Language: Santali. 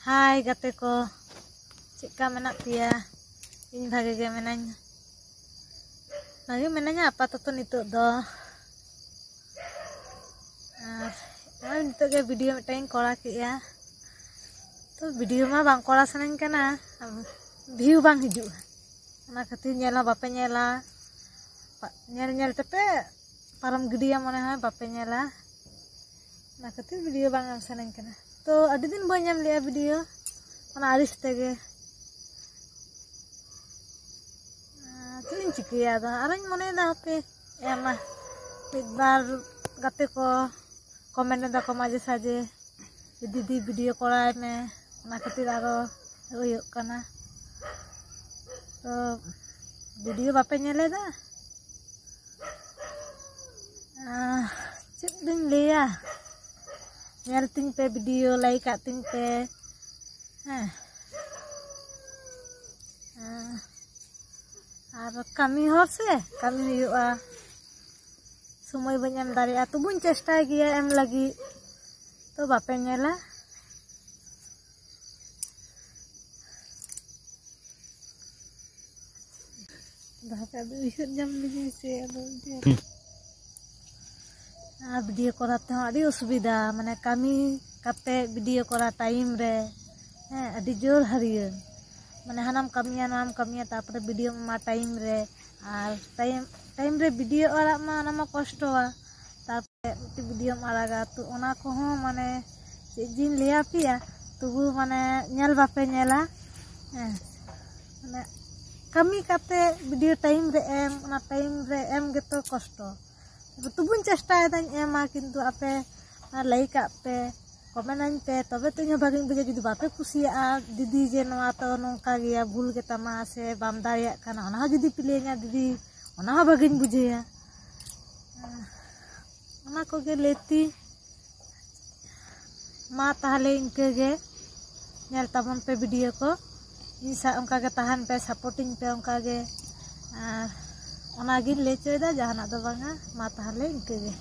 Hai gate ko, cekka menak pia, ᱤᱧ bhage ge minaᱧ, bhage minaᱧa apatatto nitog do, ar nitog ge video midtang ᱤᱧ ᱠᱚᱨᱟᱣ ᱠᱮᱜᱼᱟ, to video ma bang ᱠᱚᱨᱟᱣ ᱥᱟᱱᱟᱧ ᱠᱟᱱᱟ, view bang ᱦᱤᱡᱩᱜᱼᱟ, ᱚᱱᱟ ᱠᱷᱟᱹᱛᱤᱨ ᱧᱮᱞ ᱦᱚᱸ ᱵᱟᱯᱮ ᱧᱮᱞᱟ, ᱧᱮᱞ ᱧᱮᱞ ᱛᱮᱯᱮ ᱯᱟᱨᱚᱢ ᱜᱤᱰᱤᱭᱟ ᱢᱚᱱᱮ ᱦᱚᱭ ᱵᱟᱯᱮ ᱧᱮᱞᱟ, ᱚᱱᱟ ᱠᱷᱟᱹᱛᱤᱨ video bang ᱮᱢ ᱥᱟᱱᱟᱧ ᱠᱟᱱᱟ, तो अड़ी दिन बाई एम लिया वीडियो ओना आरिस तेगे चें चिकिया दा आरኝ मने दा पे एमा मिद बार गाते को कमेंट दा को माजे साजे दीदी वीडियो कराय मे ओना खातिर आरो होयक काना तो वीडियो बापे नेले दा चेक दिन लिया nyel ting pe video like ting pe ar kami hor se kami huyuga somoy bañ em dareya to buñ chestay giya em lagi to bape nyela bape adu isut jam lagi se adu video कराते हो अड़ी असुविधा माने कमी काते वीडियो करा टाइम रे अड़ी जोर हरियर माने हानाम कमिया नाम कमिया तापर वीडियो मा टाइम रे और टाइम रे वीडियो आरा मा नामा कष्टवा तापर वीडियो आरागा तो ओना को हो माने जिन लिया पिया तबु माने नेल बापे नेला माने कमी काते वीडियो टाइम रे एम गेतो कष्ट तुबुन चेष्टा एमा किंतु आपे लाइक पे कमेंट पे तबे तो इन भागी बुझे जुदी बापे कुसिया दीदी जे नवा तो नोंका गया भूल के तमा से बाम दारिया खाना ओना जुदी पिलेया दीदी ओना भागी बुझेया ओना को गे लेती मा ताहले इनके गे नेल ताबन पे वीडियो को इन सा उनका के ताहन पे सपोर्टिंग पे उनका गे ओना गिन ले चोयदा जहाना दो बांगा मा ताहले इनके गे।